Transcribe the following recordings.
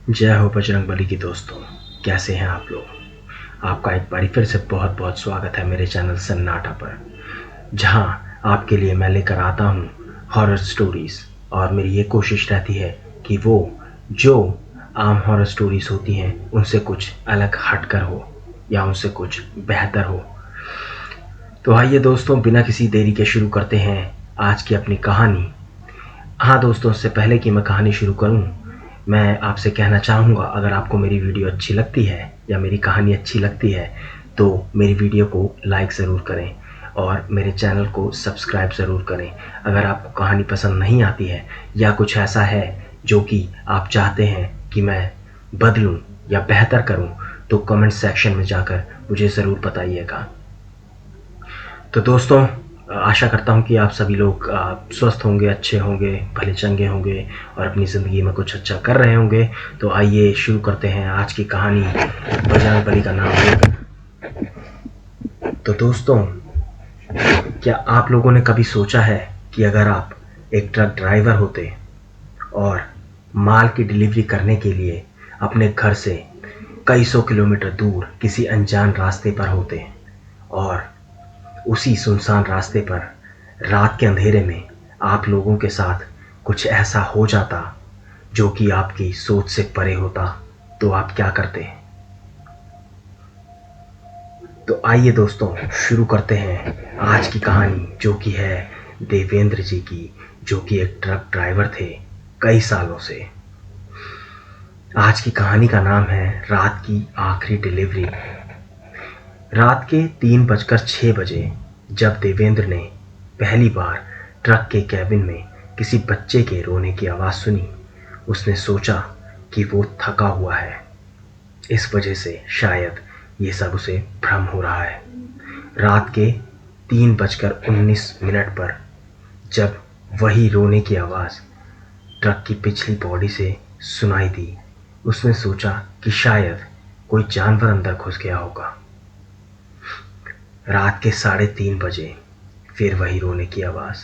जय हो बजरंगबली की दोस्तों। कैसे हैं आप लोग। आपका एक बार फिर से बहुत बहुत स्वागत है मेरे चैनल सन्नाटा पर, जहां आपके लिए मैं लेकर आता हूं हॉरर स्टोरीज। और मेरी ये कोशिश रहती है कि वो जो आम हॉरर स्टोरीज होती हैं उनसे कुछ अलग हटकर हो या उनसे कुछ बेहतर हो। तो आइए दोस्तों, बिना किसी देरी के शुरू करते हैं आज की अपनी कहानी। हाँ दोस्तों, उससे पहले कि मैं कहानी शुरू करूं, मैं आपसे कहना चाहूँगा, अगर आपको मेरी वीडियो अच्छी लगती है या मेरी कहानी अच्छी लगती है तो मेरी वीडियो को लाइक ज़रूर करें और मेरे चैनल को सब्सक्राइब ज़रूर करें। अगर आपको कहानी पसंद नहीं आती है या कुछ ऐसा है जो कि आप चाहते हैं कि मैं बदलूं या बेहतर करूं, तो कमेंट सेक्शन में जाकर मुझे ज़रूर बताइएगा। तो दोस्तों, आशा करता हूँ कि आप सभी लोग स्वस्थ होंगे, अच्छे होंगे, भले चंगे होंगे और अपनी ज़िंदगी में कुछ अच्छा कर रहे होंगे। तो आइए शुरू करते हैं आज की कहानी बजरंगबली का नाम लेकर। तो दोस्तों, क्या आप लोगों ने कभी सोचा है कि अगर आप एक ट्रक ड्राइवर होते और माल की डिलीवरी करने के लिए अपने घर से कई सौ किलोमीटर दूर किसी अनजान रास्ते पर होते और उसी सुनसान रास्ते पर रात के अंधेरे में आप लोगों के साथ कुछ ऐसा हो जाता जो कि आपकी सोच से परे होता, तो आप क्या करते? तो आइए दोस्तों, शुरू करते हैं आज की कहानी, जो कि है देवेंद्र जी की, जो कि एक ट्रक ड्राइवर थे कई सालों से। आज की कहानी का नाम है रात की आखिरी डिलीवरी। रात के 3:06 जब देवेंद्र ने पहली बार ट्रक के कैबिन में किसी बच्चे के रोने की आवाज़ सुनी, उसने सोचा कि वो थका हुआ है, इस वजह से शायद ये सब उसे भ्रम हो रहा है। रात के 3:19 पर जब वही रोने की आवाज़ ट्रक की पिछली बॉडी से सुनाई दी, उसने सोचा कि शायद कोई जानवर अंदर घुस गया होगा। रात के 3:30 फिर वही रोने की आवाज़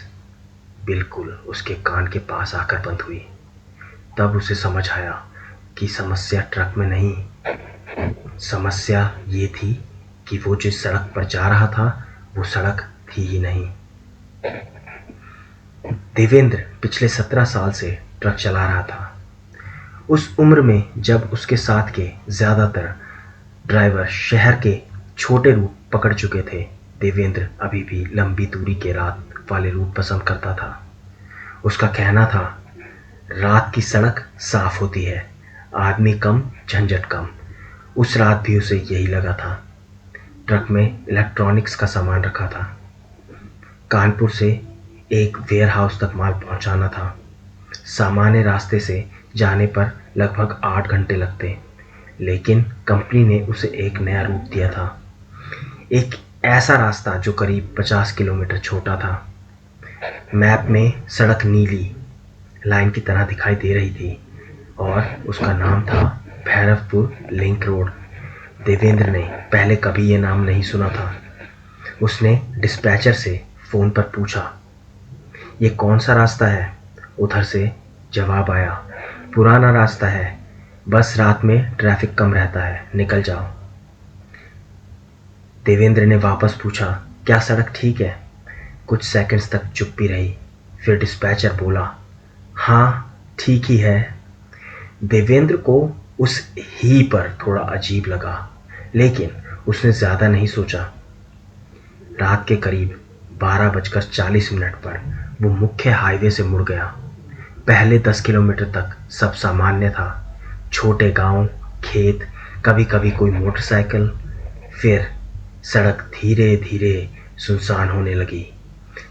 बिल्कुल उसके कान के पास आकर बंद हुई। तब उसे समझ आया कि समस्या ट्रक में नहीं, समस्या ये थी कि वो जिस सड़क पर जा रहा था वो सड़क थी ही नहीं। देवेंद्र पिछले 17 साल से ट्रक चला रहा था। उस उम्र में जब उसके साथ के ज़्यादातर ड्राइवर शहर के छोटे रूट पकड़ चुके थे, देवेंद्र अभी भी लंबी दूरी के रात वाले रूट पसंद करता था। उसका कहना था, रात की सड़क साफ होती है, आदमी कम, झंझट कम। उस रात भी उसे यही लगा था। ट्रक में इलेक्ट्रॉनिक्स का सामान रखा था। कानपुर से एक वेयर हाउस तक माल पहुंचाना था। सामान्य रास्ते से जाने पर लगभग 8 घंटे लगते, लेकिन कंपनी ने उसे एक नया रूट दिया था, एक ऐसा रास्ता जो करीब 50 किलोमीटर छोटा था। मैप में सड़क नीली लाइन की तरह दिखाई दे रही थी और उसका नाम था भैरवपुर लिंक रोड। देवेंद्र ने पहले कभी ये नाम नहीं सुना था। उसने डिस्पैचर से फ़ोन पर पूछा, ये कौन सा रास्ता है? उधर से जवाब आया, पुराना रास्ता है, बस रात में ट्रैफिक कम रहता है, निकल जाओ। देवेंद्र ने वापस पूछा, क्या सड़क ठीक है? कुछ सेकंड्स तक चुप्पी रही। फिर डिस्पैचर बोला, हाँ ठीक ही है। देवेंद्र को उस ही पर थोड़ा अजीब लगा, लेकिन उसने ज़्यादा नहीं सोचा। रात के करीब 12:40 पर वो मुख्य हाईवे से मुड़ गया। पहले 10 किलोमीटर तक सब सामान्य था, छोटे गांव, खेत, कभी कभी कोई मोटरसाइकिल। फिर सड़क धीरे धीरे सुनसान होने लगी।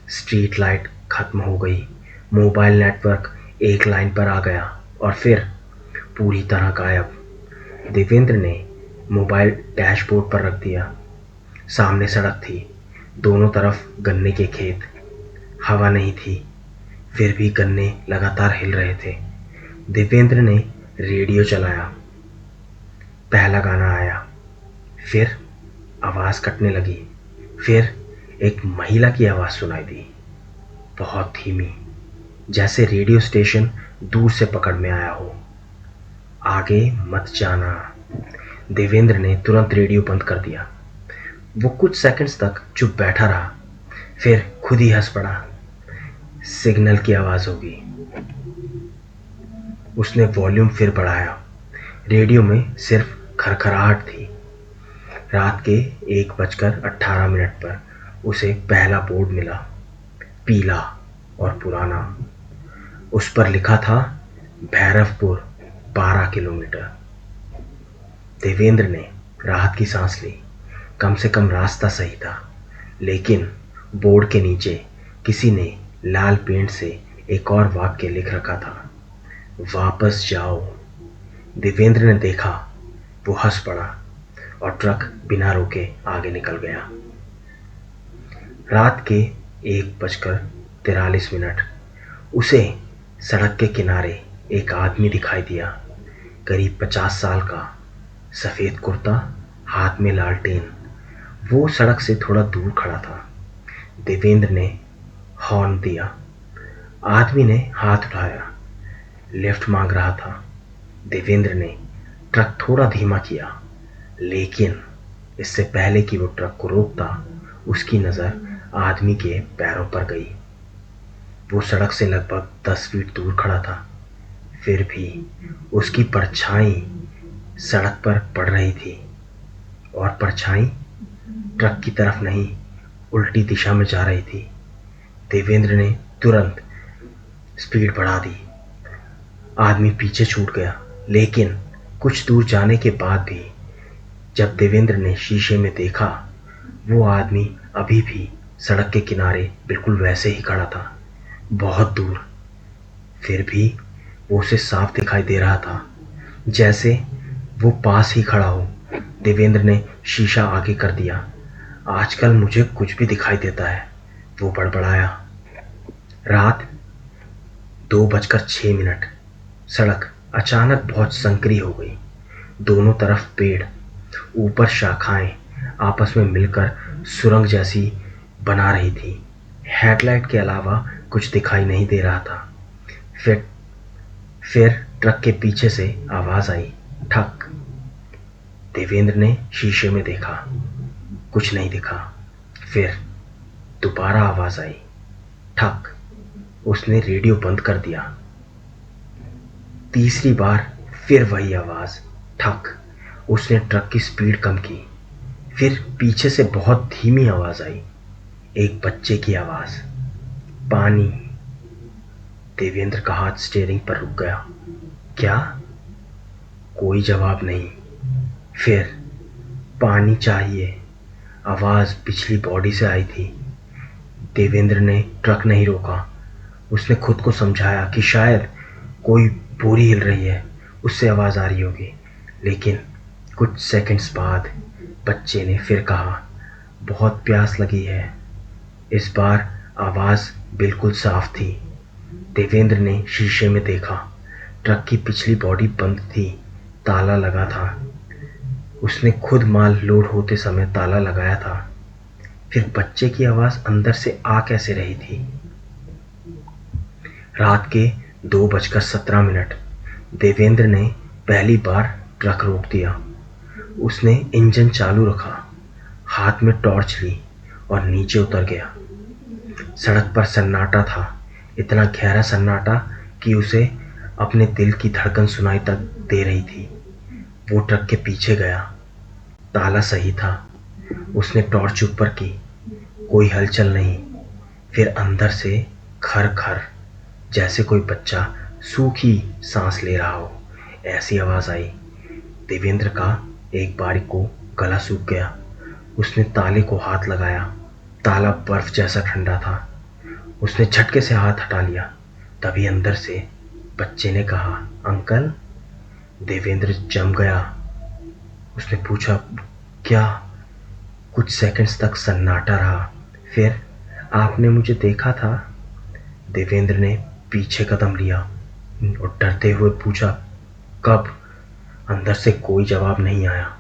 स्ट्रीट लाइट खत्म हो गई, मोबाइल नेटवर्क एक लाइन पर आ गया और फिर पूरी तरह गायब। देवेंद्र ने मोबाइल डैशबोर्ड पर रख दिया। सामने सड़क थी, दोनों तरफ गन्ने के खेत। हवा नहीं थी, फिर भी गन्ने लगातार हिल रहे थे। देवेंद्र ने रेडियो चलाया। पहला गाना आया, फिर आवाज़ कटने लगी। फिर एक महिला की आवाज़ सुनाई दी, बहुत धीमी, जैसे रेडियो स्टेशन दूर से पकड़ में आया हो। आगे मत जाना। देवेंद्र ने तुरंत रेडियो बंद कर दिया। वो कुछ सेकंड्स तक चुप बैठा रहा, फिर खुद ही हंस पड़ा। सिग्नल की आवाज होगी। उसने वॉल्यूम फिर बढ़ाया। रेडियो में सिर्फ खरखराहट थी। रात के 1:18 पर उसे पहला बोर्ड मिला, पीला और पुराना। उस पर लिखा था भैरवपुर 12 किलोमीटर। देवेंद्र ने राहत की सांस ली। कम से कम रास्ता सही था। लेकिन बोर्ड के नीचे किसी ने लाल पेंट से एक और वाक्य लिख रखा था, वापस जाओ। देवेंद्र ने देखा, वो हंस पड़ा और ट्रक बिना रोके आगे निकल गया। रात के 1:43 उसे सड़क के किनारे एक आदमी दिखाई दिया, करीब 50 साल का, सफेद कुर्ता, हाथ में लालटेन। वो सड़क से थोड़ा दूर खड़ा था। देवेंद्र ने हॉर्न दिया। आदमी ने हाथ उठाया, लिफ्ट मांग रहा था। देवेंद्र ने ट्रक थोड़ा धीमा किया, लेकिन इससे पहले कि वो ट्रक को रोकता, उसकी नज़र आदमी के पैरों पर गई। वो सड़क से लगभग 10 फीट दूर खड़ा था, फिर भी उसकी परछाई सड़क पर पड़ रही थी, और परछाई ट्रक की तरफ नहीं, उल्टी दिशा में जा रही थी। देवेंद्र ने तुरंत स्पीड बढ़ा दी। आदमी पीछे छूट गया, लेकिन कुछ दूर जाने के बाद भी जब देवेंद्र ने शीशे में देखा, वो आदमी अभी भी सड़क के किनारे बिल्कुल वैसे ही खड़ा था, बहुत दूर। फिर भी वो उसे साफ दिखाई दे रहा था, जैसे वो पास ही खड़ा हो। देवेंद्र ने शीशा आगे कर दिया। आजकल मुझे कुछ भी दिखाई देता है, वो बड़बड़ाया। रात 2:06। सड़क अचानक बहुत संकरी हो गई। दोनों तरफ पेड़, ऊपर शाखाएं आपस में मिलकर सुरंग जैसी बना रही थी। हेडलाइट के अलावा कुछ दिखाई नहीं दे रहा था। फिर ट्रक के पीछे से आवाज आई, ठक। देवेंद्र ने शीशे में देखा, कुछ नहीं दिखा। फिर दोबारा आवाज आई, ठक। उसने रेडियो बंद कर दिया। तीसरी बार फिर वही आवाज, ठक। उसने ट्रक की स्पीड कम की। फिर पीछे से बहुत धीमी आवाज आई, एक बच्चे की आवाज, पानी। देवेंद्र का हाथ स्टीयरिंग पर रुक गया। क्या? कोई जवाब नहीं। फिर पानी चाहिए। आवाज पिछली बॉडी से आई थी। देवेंद्र ने ट्रक नहीं रोका। उसने खुद को समझाया कि शायद कोई बोरी हिल रही है, उससे आवाज आ रही होगी। लेकिन कुछ सेकंड्स बाद बच्चे ने फिर कहा, बहुत प्यास लगी है। इस बार आवाज बिल्कुल साफ थी। देवेंद्र ने शीशे में देखा, ट्रक की पिछली बॉडी बंद थी, ताला लगा था। उसने खुद माल लोड होते समय ताला लगाया था। फिर बच्चे की आवाज अंदर से आ कैसे रही थी? रात के 2:17 देवेंद्र ने पहली बार ट्रक रोक दिया। उसने इंजन चालू रखा, हाथ में टॉर्च ली और नीचे उतर गया। सड़क पर सन्नाटा था, इतना गहरा सन्नाटा कि उसे अपने दिल की धड़कन सुनाई तक दे रही थी। वो ट्रक के पीछे गया। ताला सही था। उसने टॉर्च ऊपर की, कोई हलचल नहीं। फिर अंदर से खर खर, जैसे कोई बच्चा सूखी सांस ले रहा हो, ऐसी आवाज आई। देवेंद्र का एक बारी को गला सूख गया। उसने ताले को हाथ लगाया। ताला बर्फ जैसा ठंडा था। उसने झटके से हाथ हटा लिया। तभी अंदर से बच्चे ने कहा, अंकल। देवेंद्र जम गया। उसने पूछा, क्या? कुछ सेकंड्स तक सन्नाटा रहा। फिर, आपने मुझे देखा था? देवेंद्र ने पीछे कदम लिया और डरते हुए पूछा, कब? अंदर से कोई जवाब नहीं आया।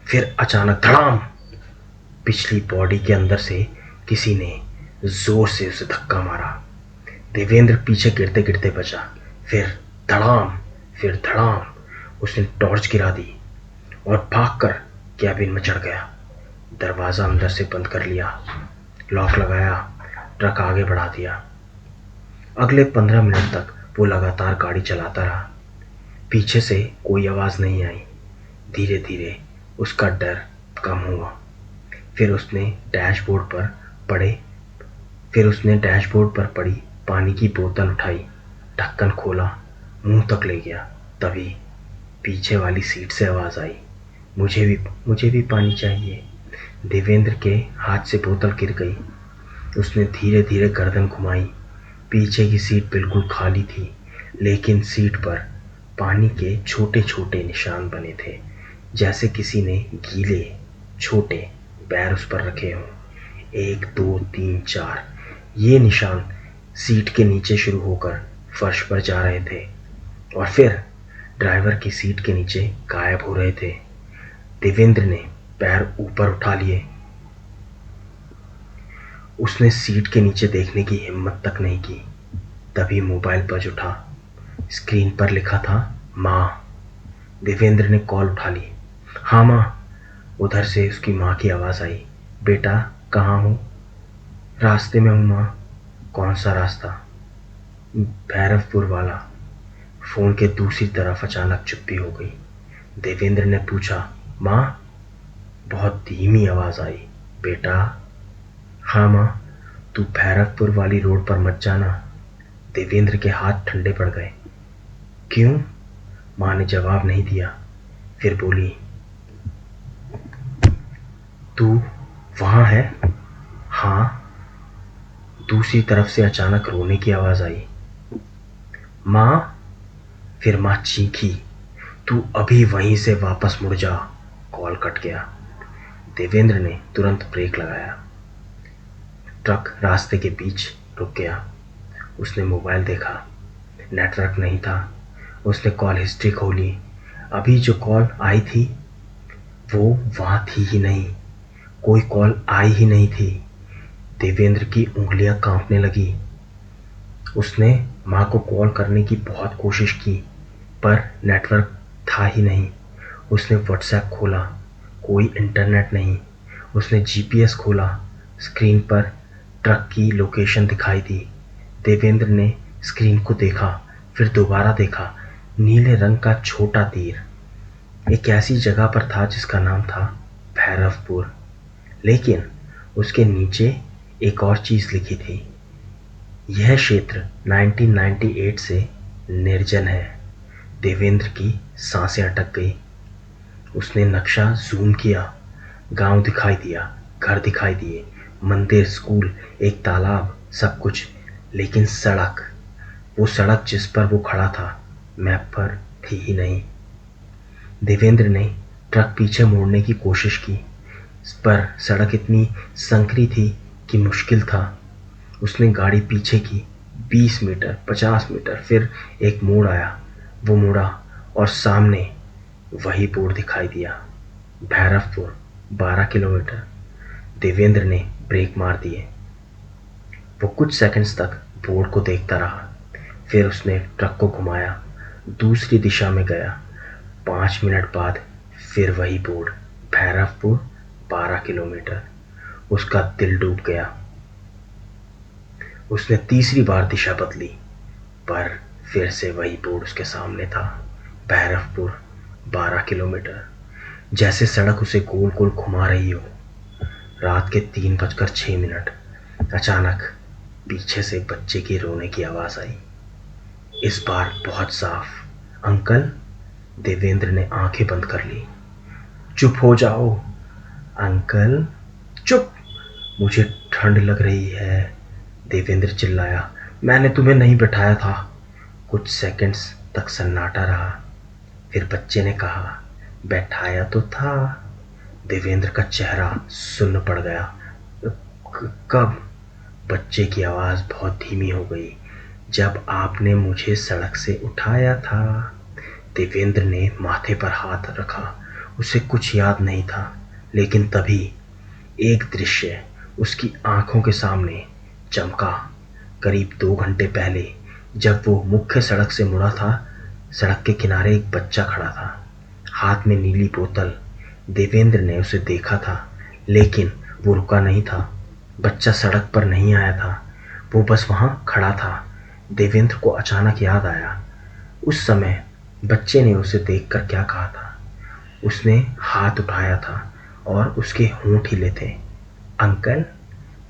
फिर अचानक धड़ाम, पिछली बॉडी के अंदर से किसी ने जोर से उसे धक्का मारा। देवेंद्र पीछे गिरते गिरते बचा। फिर धड़ाम, फिर धड़ाम। उसने टॉर्च गिरा दी और भागकर कैबिन में चढ़ गया। दरवाज़ा अंदर से बंद कर लिया, लॉक लगाया, ट्रक आगे बढ़ा दिया। अगले 15 मिनट तक वो लगातार गाड़ी चलाता रहा। पीछे से कोई आवाज़ नहीं आई। धीरे धीरे उसका डर कम हुआ। फिर उसने डैशबोर्ड पर पड़ी पानी की बोतल उठाई, ढक्कन खोला, मुंह तक ले गया। तभी पीछे वाली सीट से आवाज़ आई, मुझे भी पानी चाहिए। देवेंद्र के हाथ से बोतल गिर गई। उसने धीरे धीरे गर्दन घुमाई। पीछे की सीट बिल्कुल खाली थी, लेकिन सीट पर पानी के छोटे छोटे निशान बने थे, जैसे किसी ने गीले छोटे पैर उस पर रखे हों। 1 2 3 4 ये निशान सीट के नीचे शुरू होकर फर्श पर जा रहे थे और फिर ड्राइवर की सीट के नीचे गायब हो रहे थे। देवेंद्र ने पैर ऊपर उठा लिए। उसने सीट के नीचे देखने की हिम्मत तक नहीं की। तभी मोबाइल बज उठा। स्क्रीन पर लिखा था माँ। देवेंद्र ने कॉल उठा ली। हाँ माँ। उधर से उसकी माँ की आवाज़ आई, बेटा कहाँ हो? रास्ते में हूँ माँ। कौन सा रास्ता? भैरवपुर वाला। फ़ोन के दूसरी तरफ अचानक चुप्पी हो गई। देवेंद्र ने पूछा, माँ? बहुत धीमी आवाज़ आई, बेटा? हाँ माँ, तू भैरवपुर वाली रोड पर मत जाना। देवेंद्र के हाथ ठंडे पड़ गए। क्यों? माँ ने जवाब नहीं दिया। फिर बोली, तू वहाँ है? हाँ। दूसरी तरफ से अचानक रोने की आवाज़ आई। माँ? फिर माँ चीखी, तू अभी वहीं से वापस मुड़ जा। कॉल कट गया। देवेंद्र ने तुरंत ब्रेक लगाया। ट्रक रास्ते के बीच रुक गया। उसने मोबाइल देखा, नेटवर्क नहीं था। उसने कॉल हिस्ट्री खोली। अभी जो कॉल आई थी वो वहाँ थी ही नहीं। कोई कॉल आई ही नहीं थी। देवेंद्र की उंगलियां कांपने लगी। उसने माँ को कॉल करने की बहुत कोशिश की, पर नेटवर्क था ही नहीं। उसने व्हाट्सएप खोला, कोई इंटरनेट नहीं। उसने जीपीएस खोला, स्क्रीन पर ट्रक की लोकेशन दिखाई दी। देवेंद्र ने स्क्रीन को देखा, फिर दोबारा देखा। नीले रंग का छोटा तीर एक ऐसी जगह पर था जिसका नाम था भैरवपुर, लेकिन उसके नीचे एक और चीज़ लिखी थी, यह क्षेत्र 1998 से निर्जन है। देवेंद्र की सांसें अटक गई। उसने नक्शा जूम किया। गांव दिखाई दिया, घर दिखाई दिए, मंदिर, स्कूल, एक तालाब, सब कुछ। लेकिन सड़क, वो सड़क जिस पर वो खड़ा था, मैप पर थी ही नहीं। देवेंद्र ने ट्रक पीछे मोड़ने की कोशिश की, पर सड़क इतनी संकरी थी कि मुश्किल था। उसने गाड़ी पीछे की, 20 मीटर, 50 मीटर, फिर एक मोड़ आया। वो मुड़ा और सामने वही बोर्ड दिखाई दिया, भैरवपुर, 12 किलोमीटर। देवेंद्र ने ब्रेक मार दिए। वो कुछ सेकंड्स तक बोर्ड को देखता रहा। फिर उसने ट्रक को घुमाया, दूसरी दिशा में गया। 5 मिनट बाद फिर वही बोर्ड, भैरवपुर, 12 किलोमीटर। उसका दिल डूब गया। उसने तीसरी बार दिशा बदली, पर फिर से वही बोर्ड उसके सामने था, भैरवपुर, 12 किलोमीटर। जैसे सड़क उसे गोल गोल घुमा रही हो। रात के 3:06। अचानक पीछे से बच्चे की रोने की आवाज़ आई, इस बार बहुत साफ, अंकल। देवेंद्र ने आंखें बंद कर ली। चुप हो जाओ। अंकल चुप, मुझे ठंड लग रही है। देवेंद्र चिल्लाया, मैंने तुम्हें नहीं बैठाया था। कुछ सेकंड्स तक सन्नाटा रहा। फिर बच्चे ने कहा, बैठाया तो था। देवेंद्र का चेहरा सुन्न पड़ गया। कब? बच्चे की आवाज़ बहुत धीमी हो गई। जब आपने मुझे सड़क से उठाया था। देवेंद्र ने माथे पर हाथ रखा। उसे कुछ याद नहीं था, लेकिन तभी एक दृश्य उसकी आंखों के सामने चमका। करीब 2 घंटे पहले जब वो मुख्य सड़क से मुड़ा था, सड़क के किनारे एक बच्चा खड़ा था, हाथ में नीली बोतल। देवेंद्र ने उसे देखा था, लेकिन वो रुका नहीं था। बच्चा सड़क पर नहीं आया था, वो बस वहां खड़ा था। देवेंद्र को अचानक याद आया, उस समय बच्चे ने उसे देखकर क्या कहा था। उसने हाथ उठाया था और उसके होंठ हिले थे। अंकल।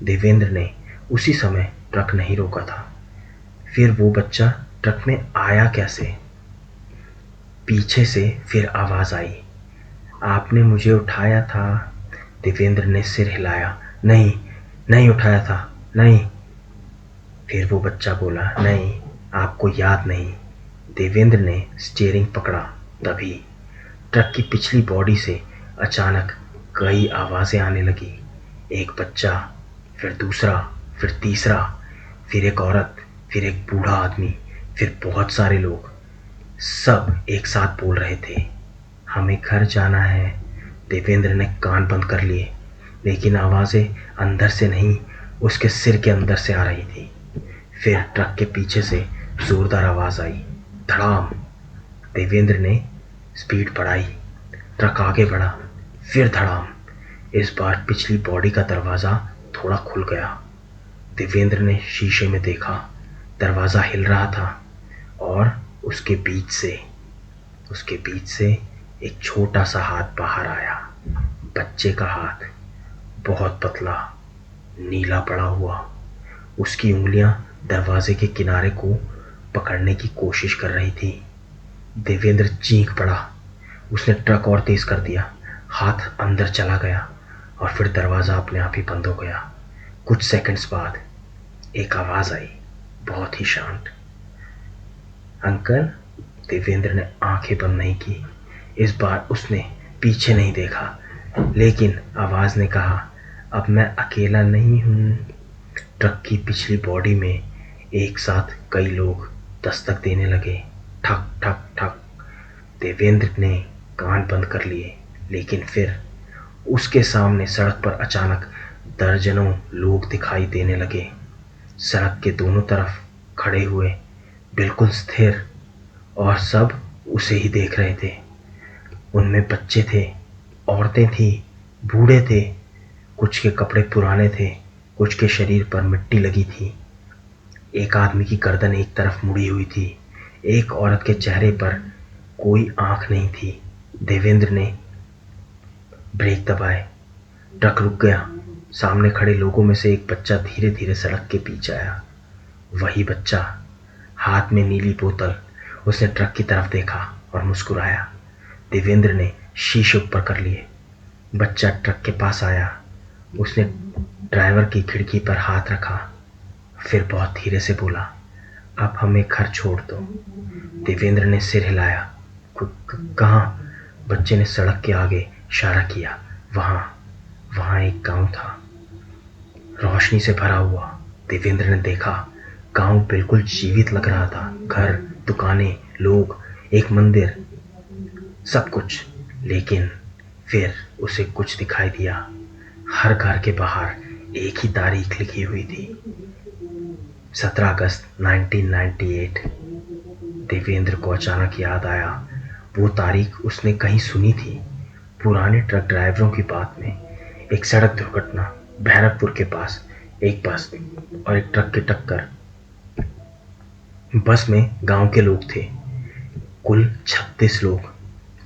देवेंद्र ने उसी समय ट्रक नहीं रोका था। फिर वो बच्चा ट्रक में आया कैसे? पीछे से फिर आवाज आई, आपने मुझे उठाया था। देवेंद्र ने सिर हिलाया, नहीं, नहीं उठाया था, नहीं। फिर वो बच्चा बोला, नहीं, आपको याद नहीं। देवेंद्र ने स्टीयरिंग पकड़ा। तभी ट्रक की पिछली बॉडी से अचानक कई आवाजें आने लगी। एक बच्चा, फिर दूसरा, फिर तीसरा, फिर एक औरत, फिर एक बूढ़ा आदमी, फिर बहुत सारे लोग। सब एक साथ बोल रहे थे, हमें घर जाना है। देवेंद्र ने कान बंद कर लिए, लेकिन आवाजें अंदर से नहीं, उसके सिर के अंदर से आ रही थी। फिर ट्रक के पीछे से जोरदार आवाज आई, धड़ाम। देवेंद्र ने स्पीड बढ़ाई। ट्रक आगे बढ़ा, फिर धड़ाम। इस बार पिछली बॉडी का दरवाजा थोड़ा खुल गया। देवेंद्र ने शीशे में देखा, दरवाजा हिल रहा था और उसके बीच से एक छोटा सा हाथ बाहर आया। बच्चे का हाथ, बहुत पतला, नीला पड़ा हुआ। उसकी उंगलियां दरवाजे के किनारे को पकड़ने की कोशिश कर रही थी। देवेंद्र चीख पड़ा। उसने ट्रक और तेज कर दिया, हाथ अंदर चला गया और फिर दरवाजा अपने आप ही बंद हो गया। कुछ सेकंड्स बाद एक आवाज आई, बहुत ही शांत, अंकल। देवेंद्र ने आंखें बंद नहीं की। इस बार उसने पीछे नहीं देखा, लेकिन आवाज ने कहा, अब मैं अकेला नहीं हूं। ट्रक की पिछली बॉडी में एक साथ कई लोग दस्तक देने लगे, ठक ठक ठक। देवेंद्र ने कान बंद कर लिए, लेकिन फिर उसके सामने सड़क पर अचानक दर्जनों लोग दिखाई देने लगे। सड़क के दोनों तरफ खड़े हुए, बिल्कुल स्थिर, और सब उसे ही देख रहे थे। उनमें बच्चे थे, औरतें थी, बूढ़े थे। कुछ के कपड़े पुराने थे, कुछ के शरीर पर मिट्टी लगी थी। एक आदमी की गर्दन एक तरफ मुड़ी हुई थी। एक औरत के चेहरे पर कोई आंख नहीं थी। देवेंद्र ने ब्रेक दबाए। ट्रक रुक गया। सामने खड़े लोगों में से एक बच्चा धीरे धीरे सड़क के बीच आया। वही बच्चा, हाथ में नीली बोतल। उसने ट्रक की तरफ देखा और मुस्कुराया। देवेंद्र ने शीशे ऊपर कर लिए। बच्चा ट्रक के पास आया। उसने ड्राइवर की खिड़की पर हाथ रखा, फिर बहुत धीरे से बोला, अब हमें घर छोड़ दो। देवेंद्र ने सिर हिलाया। कहाँ? बच्चे ने सड़क के आगे इशारा किया। वहां एक गांव था, रोशनी से भरा हुआ। देवेंद्र ने देखा, गांव बिल्कुल जीवित लग रहा था। घर, दुकानें, लोग, एक मंदिर, सब कुछ। लेकिन फिर उसे कुछ दिखाई दिया। हर घर के बाहर एक ही तारीख लिखी हुई थी, 17 अगस्त 1998। देवेंद्र को अचानक याद आया, वो तारीख उसने कहीं सुनी थी, पुराने ट्रक ड्राइवरों की बात में। एक सड़क दुर्घटना, भैरवपुर के पास, एक बस और एक ट्रक की टक्कर। बस में गांव के लोग थे, कुल 36 लोग।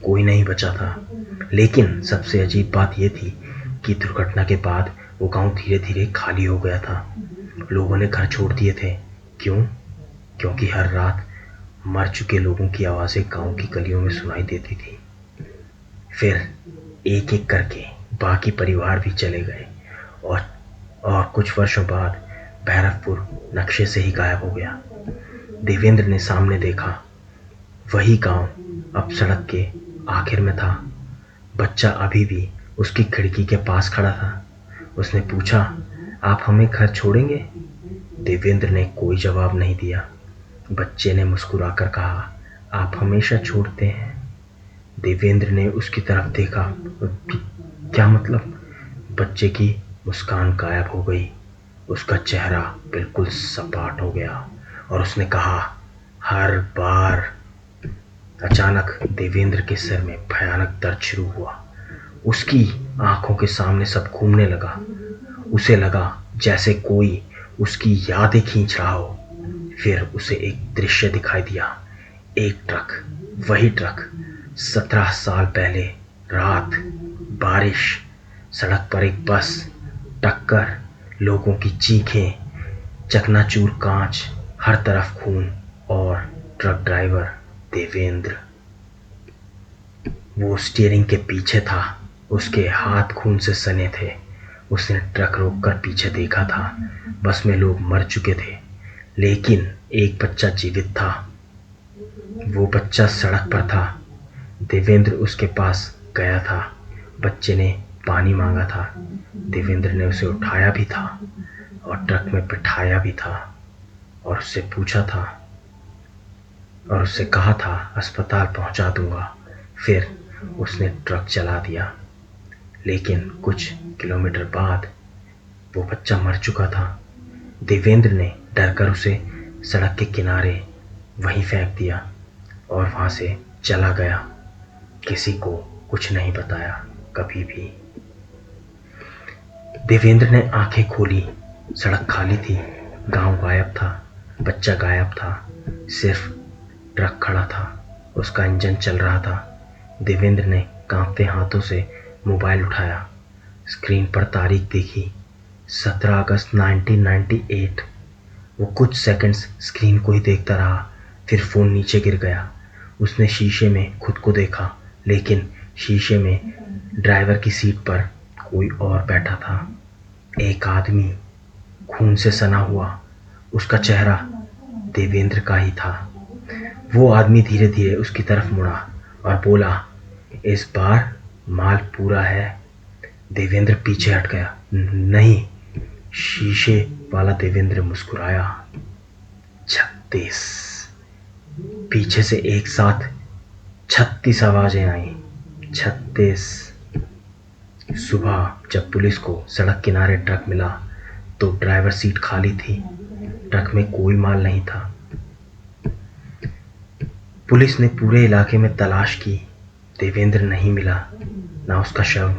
कोई नहीं बचा था। लेकिन सबसे अजीब बात यह थी कि दुर्घटना के बाद वो गांव धीरे धीरे खाली हो गया था। लोगों ने घर छोड़ दिए थे। क्यों? क्योंकि हर रात मर चुके लोगों की आवाजें गांव की गलियों में सुनाई देती थी। फिर एक एक करके बाकी परिवार भी चले गए और कुछ वर्षों बाद भैरवपुर नक्शे से ही गायब हो गया। देवेंद्र ने सामने देखा, वही गांव अब सड़क के आखिर में था। बच्चा अभी भी उसकी खिड़की के पास खड़ा था। उसने पूछा, आप हमें घर छोड़ेंगे? देवेंद्र ने कोई जवाब नहीं दिया। बच्चे ने मुस्कुराकर कहा, आप हमेशा छोड़ते हैं। देवेंद्र ने उसकी तरफ देखा। क्या मतलब? बच्चे की मुस्कान गायब हो गई। उसका चेहरा बिल्कुल सपाट हो गया और उसने कहा, हर बार अचानक देवेंद्र के सिर में भयानक दर्द शुरू हुआ। उसकी आंखों के सामने सब घूमने लगा। उसे लगा जैसे कोई उसकी यादें खींच रहा हो। फिर उसे एक दृश्य दिखाई दिया। एक ट्रक, वही ट्रक 17 साल पहले रात, बारिश, सड़क पर एक बस, टक्कर, लोगों की चीखें, चकनाचूर कांच, हर तरफ खून और ट्रक ड्राइवर देवेंद्र। वो स्टीयरिंग के पीछे था। उसके हाथ खून से सने थे। उसने ट्रक रोककर पीछे देखा था। बस में लोग मर चुके थे, लेकिन एक बच्चा जीवित था। वो बच्चा सड़क पर था। देवेंद्र उसके पास गया था। बच्चे ने पानी मांगा था। देवेंद्र ने उसे उठाया भी था और ट्रक में बिठाया भी था और उससे पूछा था और उससे कहा था अस्पताल पहुंचा दूंगा। फिर उसने ट्रक चला दिया, लेकिन कुछ किलोमीटर बाद वो बच्चा मर चुका था। देवेंद्र ने डरकर उसे सड़क के किनारे वहीं फेंक दिया और वहां से चला गया। किसी को कुछ नहीं बताया कभी भी। देवेंद्र ने आंखें खोली। सड़क खाली थी। गांव गायब था। बच्चा गायब था। सिर्फ ट्रक खड़ा था। उसका इंजन चल रहा था। देवेंद्र ने कांपते हाथों से मोबाइल उठाया। स्क्रीन पर तारीख देखी, 17 अगस्त 1998। वो कुछ सेकंड्स स्क्रीन को ही देखता रहा, फिर फोन नीचे गिर गया। उसने शीशे में खुद को देखा, लेकिन शीशे में ड्राइवर की सीट पर कोई और बैठा था। एक आदमी, खून से सना हुआ। उसका चेहरा देवेंद्र का ही था। वो आदमी धीरे धीरे उसकी तरफ मुड़ा और बोला, इस बार माल पूरा है। देवेंद्र पीछे हट गया। नहीं। शीशे वाला देवेंद्र मुस्कुराया। 36। पीछे से एक साथ 36 आवाजें आई। 36। सुबह जब पुलिस को सड़क किनारे ट्रक मिला तो ड्राइवर सीट खाली थी। ट्रक में कोई माल नहीं था। पुलिस ने पूरे इलाके में तलाश की। देवेंद्र नहीं मिला। ना उसका शव,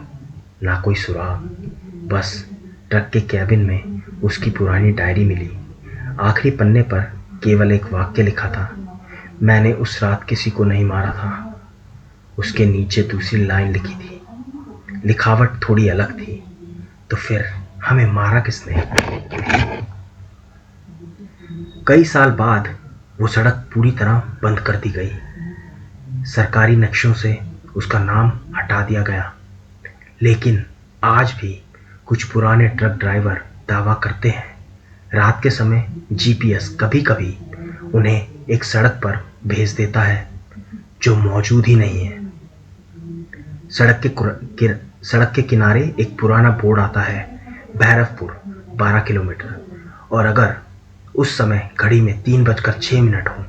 ना कोई सुराग। बस ट्रक के कैबिन में उसकी पुरानी डायरी मिली। आखिरी पन्ने पर केवल एक वाक्य लिखा था, मैंने उस रात किसी को नहीं मारा था। उसके नीचे दूसरी लाइन लिखी थी। लिखावट थोड़ी अलग थी। तो फिर हमें मारा किसने? कई साल बाद वो सड़क पूरी तरह बंद कर दी गई। सरकारी नक्शों से उसका नाम हटा दिया गया, लेकिन आज भी कुछ पुराने ट्रक ड्राइवर दावा करते हैं रात के समय जीपीएस कभी कभी उन्हें एक सड़क पर भेज देता है जो मौजूद ही नहीं है। सड़क के किनारे एक पुराना बोर्ड आता है, भैरवपुर 12 किलोमीटर। और अगर उस समय घड़ी में 3:06 हो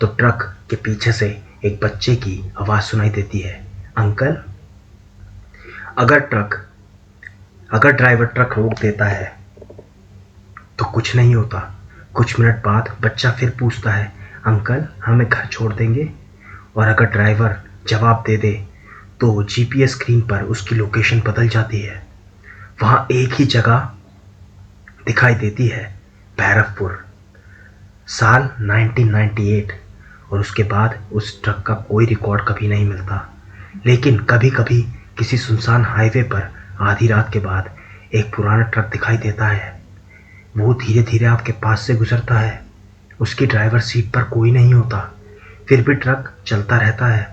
तो ट्रक के पीछे से एक बच्चे की आवाज सुनाई देती है, अंकल। अगर ड्राइवर ट्रक रोक देता है तो कुछ नहीं होता। कुछ मिनट बाद बच्चा फिर पूछता है, अंकल हमें घर छोड़ देंगे? और अगर ड्राइवर जवाब दे दे तो जीपीएस स्क्रीन पर उसकी लोकेशन बदल जाती है। वहां एक ही जगह दिखाई देती है, भैरवपुर। साल 1998। और उसके बाद उस ट्रक का कोई रिकॉर्ड कभी नहीं मिलता। लेकिन कभी कभी किसी सुनसान हाईवे पर आधी रात के बाद एक पुराना ट्रक दिखाई देता है। वो धीरे धीरे आपके पास से गुजरता है। उसकी ड्राइवर सीट पर कोई नहीं होता, फिर भी ट्रक चलता रहता है।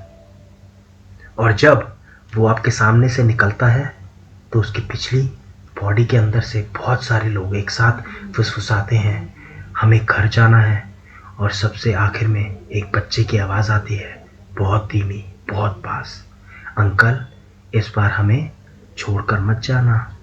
और जब वो आपके सामने से निकलता है तो उसकी पिछली बॉडी के अंदर से बहुत सारे लोग एक साथ फुसफुसाते हैं, हमें घर जाना है। और सबसे आखिर में एक बच्चे की आवाज़ आती है, बहुत धीमी, बहुत पास, अंकल इस बार हमें छोड़कर मत जाना।